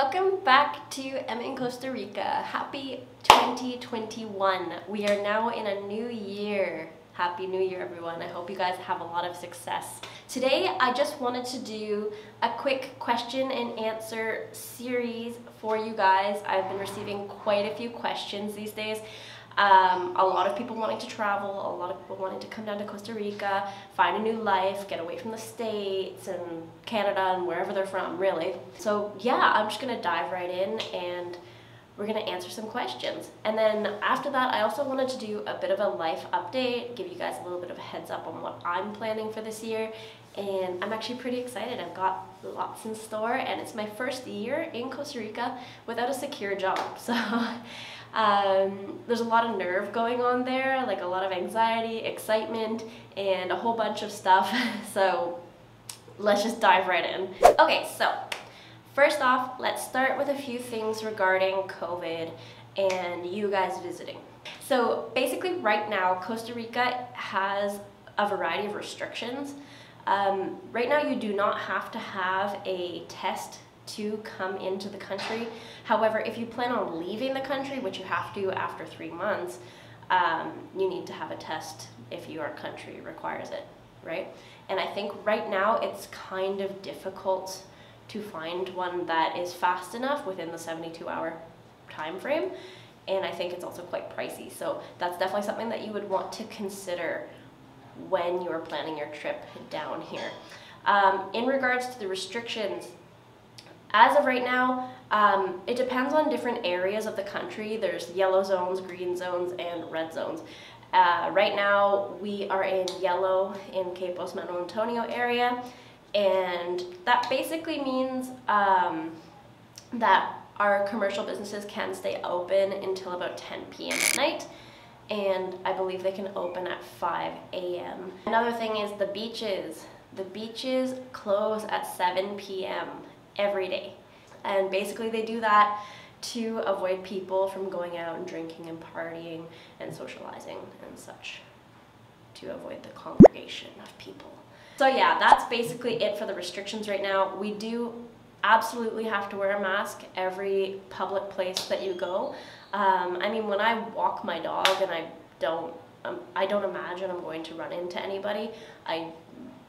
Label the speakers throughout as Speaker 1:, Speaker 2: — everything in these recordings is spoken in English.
Speaker 1: Welcome back to Emma in Costa Rica. Happy 2021. We are now in a new year. Happy New Year, everyone. I hope you guys have a lot of success. Today, I just wanted to do a quick question and answer series for you guys. I've been receiving quite a few questions these days. A lot of people wanting to travel, a lot of people wanting to come down to Costa Rica, find a new life, get away from the States and Canada and wherever they're from, really. So yeah, I'm just gonna dive right in and we're gonna answer some questions. And then after that, I also wanted to do a bit of a life update, give you guys a little bit of a heads up on what I'm planning for this year. And I'm actually pretty excited. I've got lots in store and it's my first year in Costa Rica without a secure job. So there's a lot of nerve going on there, like a lot of anxiety, excitement, and a whole bunch of stuff. So let's just dive right in. Okay, so first off, let's start with a few things regarding COVID and you guys visiting. So basically right now, Costa Rica has a variety of restrictions. Right now you do not have to have a test to come into the country. However, if you plan on leaving the country, which you have to after 3 months, you need to have a test if your country requires it, right? And I think right now it's kind of difficult to find one that is fast enough within the 72-hour time frame, and I think it's also quite pricey. So that's definitely something that you would want to consider when you are planning your trip down here. In regards to the restrictions, as of right now, it depends on different areas of the country. There's yellow zones, green zones, and red zones. Right now, we are in yellow in Cape San Antonio area, and that basically means that our commercial businesses can stay open until about 10 p.m. at night, and I believe they can open at 5 a.m. Another thing is the beaches. The beaches close at 7 p.m. every day, and basically they do that to avoid people from going out and drinking and partying and socializing and such, to avoid the congregation of people. So yeah, that's basically it for the restrictions right now. We do absolutely have to wear a mask every public place that you go. I mean, when I walk my dog and I don't imagine I'm going to run into anybody. I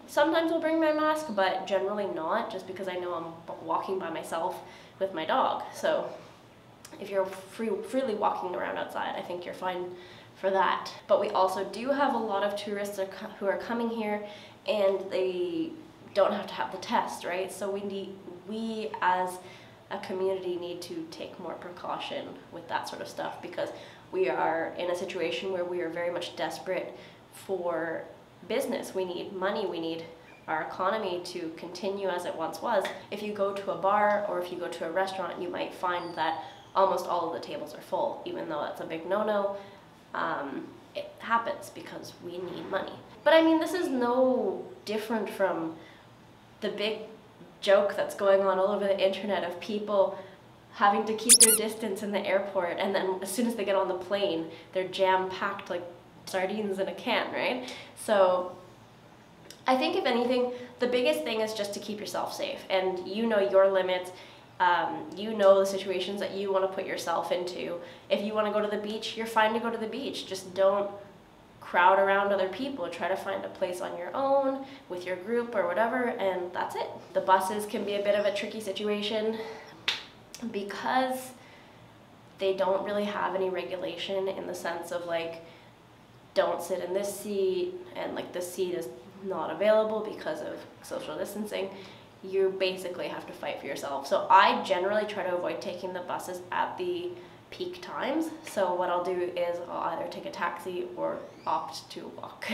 Speaker 1: sometimes will bring my mask, but generally not, just because I know I'm walking by myself with my dog. So if you're freely walking around outside, I think you're fine for that. But we also do have a lot of tourists who are coming here and they don't have to have the test, right? So we as a community need to take more precaution with that sort of stuff, because we are in a situation where we are very much desperate for business. We need money, we need our economy to continue as it once was. If you go to a bar or if you go to a restaurant, you might find that almost all of the tables are full, even though that's a big no-no. It happens because we need money. But I mean, this is no different from the big joke that's going on all over the internet of people having to keep their distance in the airport, and then as soon as they get on the plane, they're jam-packed like sardines in a can, right? So I think if anything, the biggest thing is just to keep yourself safe, and you know your limits. You know the situations that you want to put yourself into. If you want to go to the beach, you're fine to go to the beach. Just don't crowd around other people. Try to find a place on your own with your group or whatever, and that's it. The buses can be a bit of a tricky situation because they don't really have any regulation, in the sense of like, don't sit in this seat, and like this seat is not available because of social distancing. You basically have to fight for yourself. So I generally try to avoid taking the buses at the peak times. So what I'll do is I'll either take a taxi or opt to walk.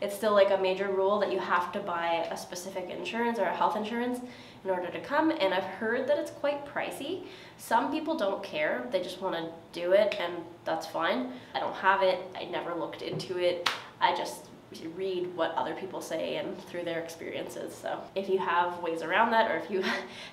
Speaker 1: It's still like a major rule that you have to buy a specific insurance or a health insurance in order to come, and I've heard that it's quite pricey. Some people don't care, they just want to do it, and that's fine. I don't have it, I never looked into it. I just read what other people say and through their experiences. So if you have ways around that, or if you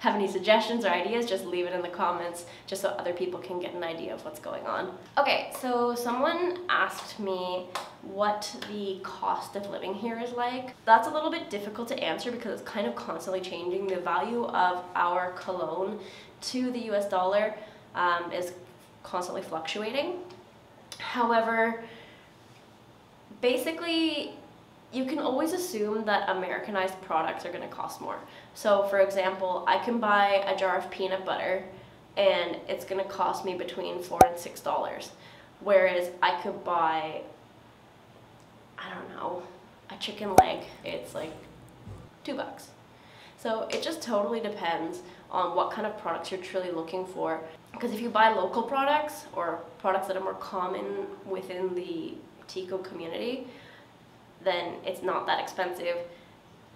Speaker 1: have any suggestions or ideas, just leave it in the comments just so other people can get an idea of what's going on. Okay, so someone asked me what the cost of living here is like. That's a little bit difficult to answer because it's kind of constantly changing. The value of our cologne to the US dollar is constantly fluctuating. However, basically, you can always assume that Americanized products are going to cost more. So for example, I can buy a jar of peanut butter and it's going to cost me between $4 and $6. Whereas I could buy, I don't know, a chicken leg, it's like $2. So it just totally depends on what kind of products you're truly looking for. Because if you buy local products or products that are more common within the Tico community, then it's not that expensive.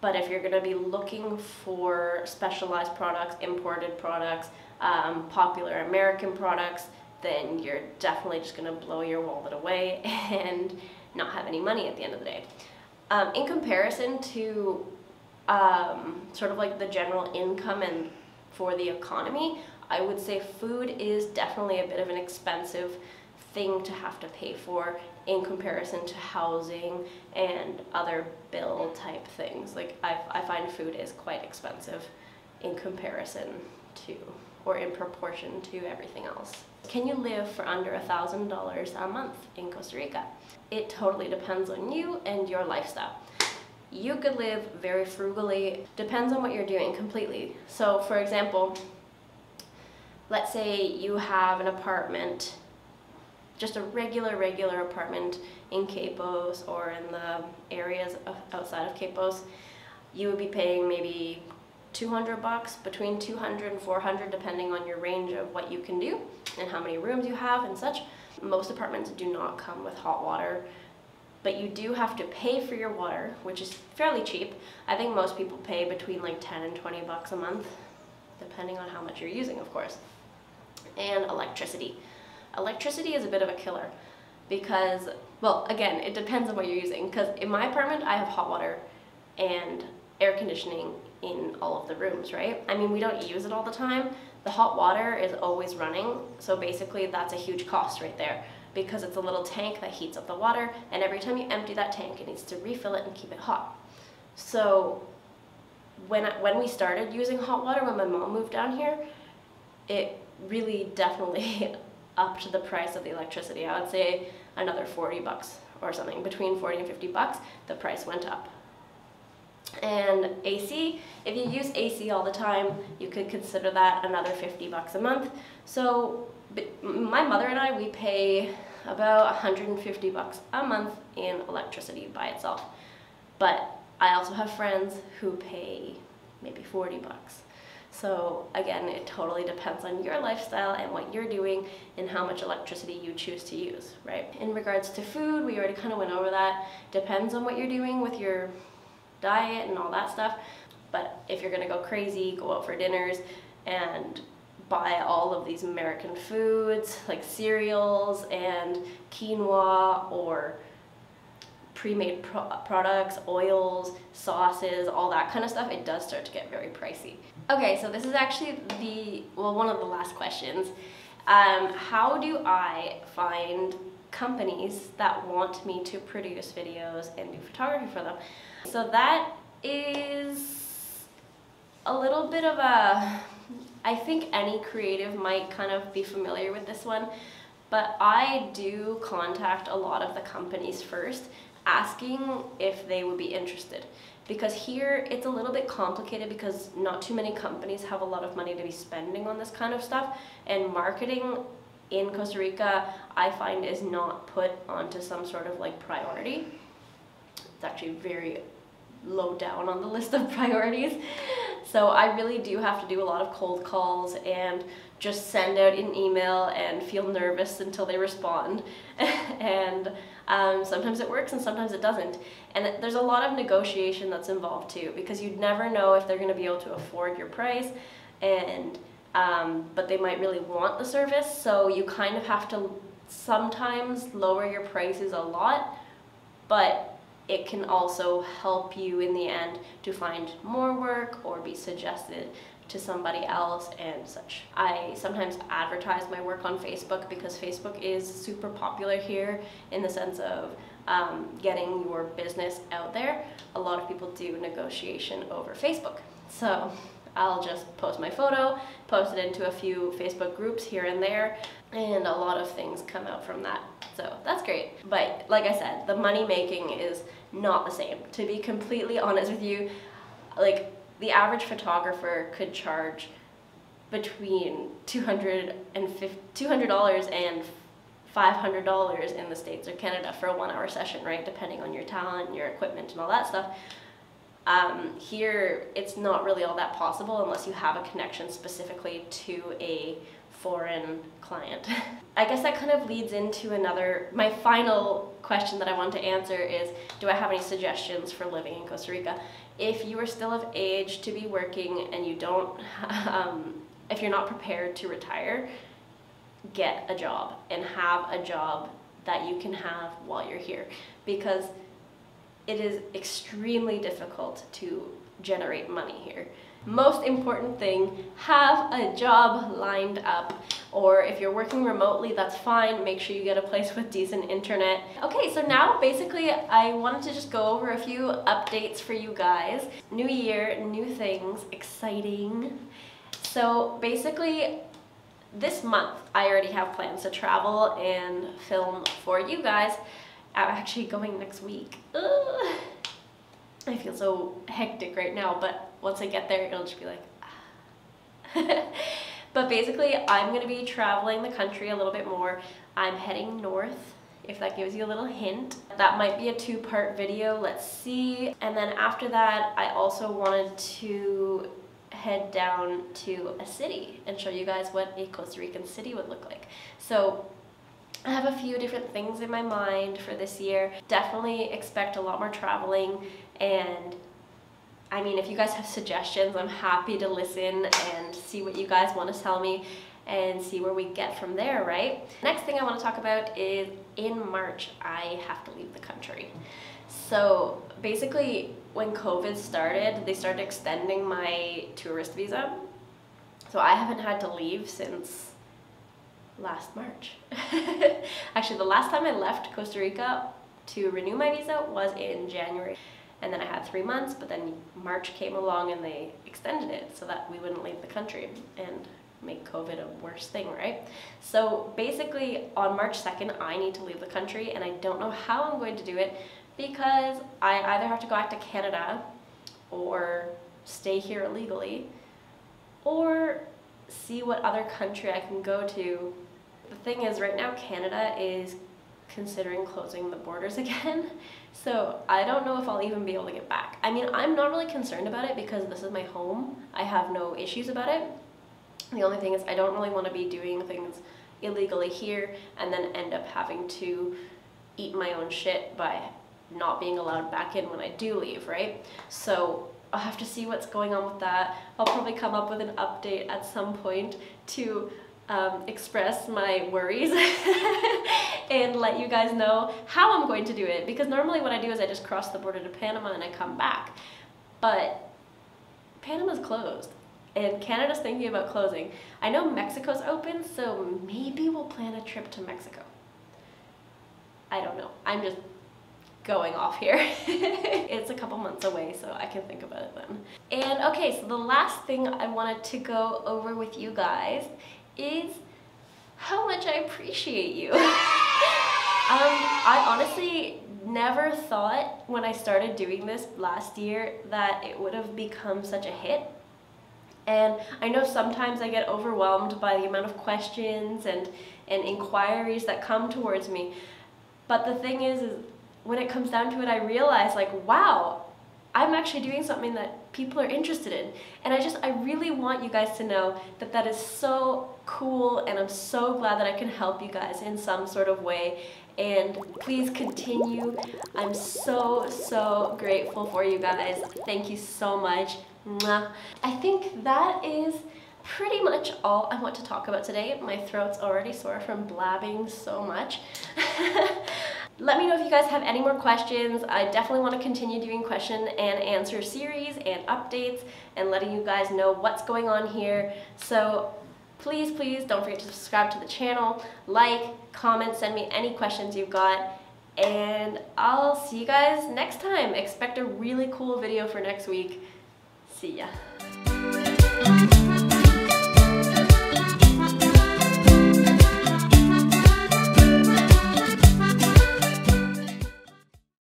Speaker 1: But if you're going to be looking for specialized products, imported products, popular American products, then you're definitely just going to blow your wallet away and not have any money at the end of the day. In comparison to sort of like the general income and for the economy, I would say food is definitely a bit of an expensive thing to have to pay for in comparison to housing and other bill type things. Like I find food is quite expensive in comparison to, or in proportion to, everything else. Can you live for under $1,000 a month in Costa Rica? It totally depends on you and your lifestyle. You could live very frugally, depends on what you're doing completely. So for example, let's say you have an apartment, just a regular apartment in Capos or in the areas outside of Capos. You would be paying maybe $200, between $200 and $400, depending on your range of what you can do and how many rooms you have and such. Most apartments do not come with hot water, but you do have to pay for your water, which is fairly cheap. I think most people pay between like $10 and $20 a month, depending on how much you're using, of course. And electricity. Electricity is a bit of a killer because, well, again, it depends on what you're using. Because in my apartment, I have hot water and air conditioning in all of the rooms, right? I mean, we don't use it all the time. The hot water is always running, so basically that's a huge cost right there because it's a little tank that heats up the water, and every time you empty that tank, it needs to refill it and keep it hot. So when we started using hot water, when my mom moved down here, it really definitely upped the price of the electricity. I would say another $40 or something, between $40 and $50, the price went up. And AC, if you use AC all the time, you could consider that another $50 a month. So my mother and I, we pay about $150 a month in electricity by itself. But I also have friends who pay maybe $40. So again, it totally depends on your lifestyle and what you're doing and how much electricity you choose to use, right? In regards to food, we already kind of went over that. Depends on what you're doing with your diet and all that stuff. But if you're gonna go crazy, go out for dinners and buy all of these American foods like cereals and quinoa or pre-made products, oils, sauces, all that kind of stuff, it does start to get very pricey. Okay, so this is actually one of the last questions. How do I find companies that want me to produce videos and do photography for them? So that is a little bit of a, I think any creative might kind of be familiar with this one, but I do contact a lot of the companies first, asking if they would be interested. Because here it's a little bit complicated because not too many companies have a lot of money to be spending on this kind of stuff, and marketing in Costa Rica I find is not put onto some sort of like priority. It's actually very low down on the list of priorities. So I really do have to do a lot of cold calls and just send out an email and feel nervous until they respond. And sometimes it works and sometimes it doesn't. And there's a lot of negotiation that's involved too, because you'd never know if they're going to be able to afford your price, and but they might really want the service, so you kind of have to sometimes lower your prices a lot, but it can also help you in the end to find more work or be suggested to somebody else and such. I sometimes advertise my work on Facebook because Facebook is super popular here in the sense of getting your business out there. A lot of people do negotiation over Facebook. So I'll just post my photo, post it into a few Facebook groups here and there, and a lot of things come out from that. So that's great. But like I said, the money making is not the same. To be completely honest with you, like the average photographer could charge between $200 and $500 in the States or Canada for a 1-hour session, right? Depending on your talent, your equipment, and all that stuff. Here, it's not really all that possible unless you have a connection specifically to a foreign client. I guess that kind of leads into my final question that I want to answer is, do I have any suggestions for living in Costa Rica? If you are still of age to be working and you don't, if you're not prepared to retire, get a job and have a job that you can have while you're here, because it is extremely difficult to generate money here. Most important thing, have a job lined up, or if you're working remotely, that's fine. Make sure you get a place with decent internet. Okay, so now basically I wanted to just go over a few updates for you guys. New year, new things, exciting. So basically this month I already have plans to travel and film for you guys. I'm actually going next week. Ugh. I feel so hectic right now, but once I get there, it'll just be like, ah. But basically, I'm going to be traveling the country a little bit more. I'm heading north, if that gives you a little hint. That might be a 2-part video, let's see. And then after that, I also wanted to head down to a city and show you guys what a Costa Rican city would look like. So I have a few different things in my mind for this year. Definitely expect a lot more traveling, and I mean, if you guys have suggestions, I'm happy to listen and see what you guys want to tell me and see where we get from there, right? Next thing I want to talk about is in March, I have to leave the country. So basically, when COVID started, they started extending my tourist visa. So I haven't had to leave since last March. Actually, the last time I left Costa Rica to renew my visa was in January. And then I had 3 months, but then March came along and they extended it so that we wouldn't leave the country and make COVID a worse thing, right? So basically on March 2nd, I need to leave the country, and I don't know how I'm going to do it because I either have to go back to Canada or stay here illegally or see what other country I can go to. The thing is, right now Canada is considering closing the borders again, so I don't know if I'll even be able to get back. I mean, I'm not really concerned about it because this is my home. I have no issues about it. The only thing is I don't really want to be doing things illegally here and then end up having to eat my own shit by not being allowed back in when I do leave, right? So I'll have to see what's going on with that. I'll probably come up with an update at some point to express my worries and let you guys know how I'm going to do it, because normally what I do is I just cross the border to Panama and I come back, but Panama's closed and Canada's thinking about closing. I know Mexico's open, so maybe we'll plan a trip to Mexico. I don't know, I'm just going off here. It's a couple months away, so I can think about it then. And okay, so the last thing I wanted to go over with you guys is how much I appreciate you. I honestly never thought when I started doing this last year that it would have become such a hit. And I know sometimes I get overwhelmed by the amount of questions and inquiries that come towards me. But the thing is when it comes down to it, I realize like, wow, I'm actually doing something that people are interested in. And I really want you guys to know that that is so cool, and I'm so glad that I can help you guys in some sort of way. And please continue. I'm so, so grateful for you guys. Thank you so much. Mwah. I think that is pretty much all I want to talk about today. My throat's already sore from blabbing so much. Let me know if you guys have any more questions. I definitely want to continue doing question and answer series and updates and letting you guys know what's going on here. So please don't forget to subscribe to the channel, like, comment, send me any questions you've got, and I'll see you guys next time. Expect a really cool video for next week. See ya.